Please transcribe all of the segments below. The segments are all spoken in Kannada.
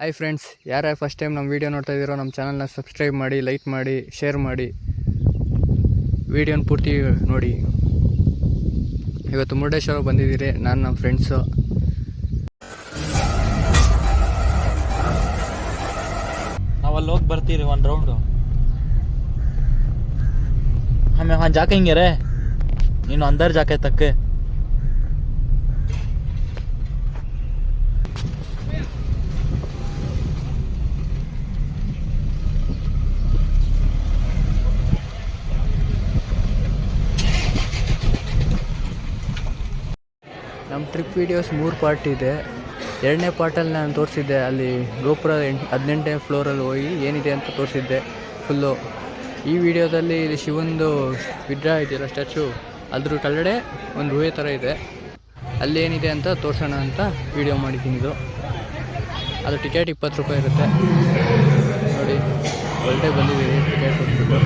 ಹಾಯ್ ಫ್ರೆಂಡ್ಸ್, ಯಾರ್ಯಾರು ಫಸ್ಟ್ ಟೈಮ್ ನಮ್ಮ ವೀಡಿಯೋ ನೋಡ್ತಾ ಇದ್ದೀರೋ ನಮ್ಮ ಚಾನಲ್ನ ಸಬ್ಸ್ಕ್ರೈಬ್ ಮಾಡಿ, ಲೈಕ್ ಮಾಡಿ, ಶೇರ್ ಮಾಡಿ, ವೀಡಿಯೋನ ಪೂರ್ತಿ ನೋಡಿ. ಇವತ್ತು ಮುರುಡೇಶ್ವರ ಬಂದಿದ್ದೀರಿ, ನಾನು ನಮ್ಮ ಫ್ರೆಂಡ್ಸು. ನಾವಲ್ಲಿ ಹೋಗಿ ಬರ್ತೀರಿ ಒಂದು ರೌಂಡು. हमें वहाँ जाकेंगे रे, ನೀನು अंदर जाके तक ನಮ್ಮ ಟ್ರಿಪ್ ವೀಡಿಯೋಸ್ 3 ಪಾರ್ಟ್ ಇದೆ. 2ನೇ ಪಾರ್ಟಲ್ಲಿ ನಾನು ತೋರಿಸಿದ್ದೆ, ಅಲ್ಲಿ ಗೋಪುರ 18ನೇ ಫ್ಲೋರಲ್ಲಿ ಹೋಗಿ ಏನಿದೆ ಅಂತ ತೋರಿಸಿದ್ದೆ ಫುಲ್ಲು. ಈ ವಿಡಿಯೋದಲ್ಲಿ ಇಲ್ಲಿ ಶಿವಂದು ವಿಗ್ರಹ ಇದೆಯಲ್ಲ, ಸ್ಟ್ಯಾಚು, ಅದ್ರ ಕೆಳಗಡೆ ಒಂದು ಗುಹೆ ಥರ ಇದೆ, ಅಲ್ಲಿ ಏನಿದೆ ಅಂತ ತೋರಿಸೋಣ ಅಂತ ವಿಡಿಯೋ ಮಾಡಿದ್ದೀನಿ. ಅದು ಟಿಕೆಟ್ 20 ರೂಪಾಯಿ ಇರುತ್ತೆ. ನೋಡಿ, ಒಳ್ಳೆ ಬಂದಿದ್ದೀವಿ ಟಿಕೆಟ್ ಕೊಟ್ಬಿಟ್ಟು.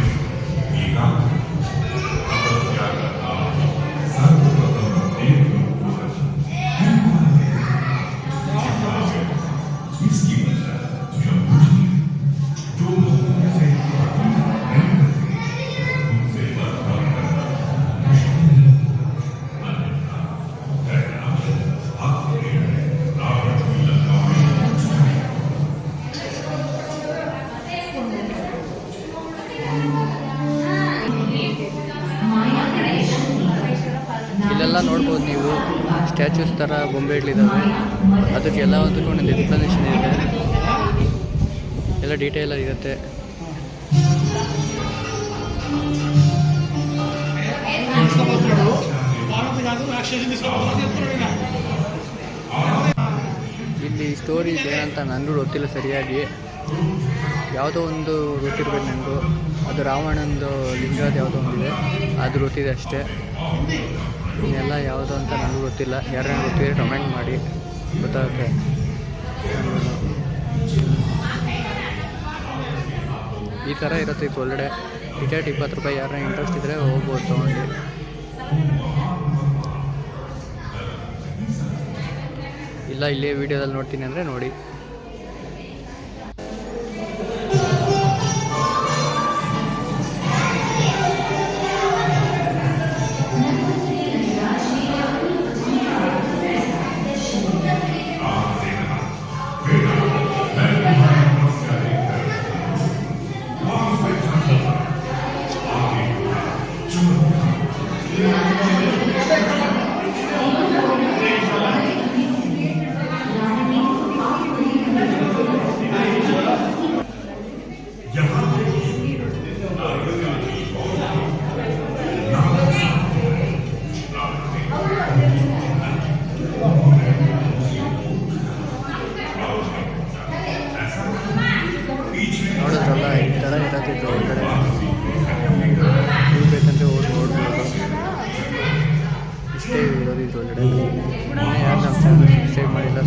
ಇಲ್ಲೆಲ್ಲ ನೋಡ್ಬೋದು ನೀವು, ಸ್ಟ್ಯಾಚ್ಯೂಸ್ ಥರ ಬೊಂಬೆಗಳಿದ್ದಾವೆ. ಅದಕ್ಕೆ ಎಲ್ಲದಕ್ಕೂ ಒಂದೊಂದು ಎಕ್ಸ್ಪ್ಲನೇಷನ್ ಇದೆ, ಎಲ್ಲ ಡೀಟೇಲಾಗಿ ಇರುತ್ತೆ. ಇಲ್ಲಿ ಸ್ಟೋರೀಸ್ ಏನಂತ ನನಗೂ ಗೊತ್ತಿಲ್ಲ ಸರಿಯಾಗಿ, ಯಾವುದೋ ಒಂದು ಗೊತ್ತಿರ್ಬೇಕು ನನಗೂ. ಅದು ರಾವಣಂದು ಲಿಂಗದ ಯಾವುದೋ ಒಂದಿದೆ, ಅದು ಗೊತ್ತಿದೆ ಅಷ್ಟೇ. ಇನ್ನೆಲ್ಲ ಯಾವುದೋ ಅಂತ ನನಗೂ ಗೊತ್ತಿಲ್ಲ. ಯಾರ್ಯಾರು ಗೊತ್ತಿದ್ರೆ ಕಮೆಂಟ್ ಮಾಡಿ, ಗೊತ್ತಾಗುತ್ತೆ. ಈ ಥರ ಇರುತ್ತೆ ಇದು ಒಳ್ಳೆ. ಟಿಕೆಟ್ 20 ರೂಪಾಯಿ. ಯಾರನ್ನ ಇಂಟ್ರೆಸ್ಟ್ ಇದ್ದರೆ ಹೋಗ್ಬೋದು ತೊಗೊಂಡು. ಇಲ್ಲ ಇಲ್ಲೇ ವೀಡಿಯೋದಲ್ಲಿ ನೋಡ್ತೀನಿ ಅಂದರೆ ನೋಡಿ. ನೋಡಿದ್ರಲ್ಲ, ಈ ಥರ ಇರತ್ತಿತ್ತು ಹೊರಗಡೆ. ನೀವು ಬೇಕಂದರೆ ಹೋಗಿ ನೋಡ್ಬೋದು. ಇಷ್ಟೇ ಇರೋದು ಇದು ಒಳಗಡೆ. ಯಾರು ನಮ್ಮ ಚಾನಲ್ ಸಬ್ಸ್ಕ್ರೈಬ್ ಮಾಡಿಲ್ಲ,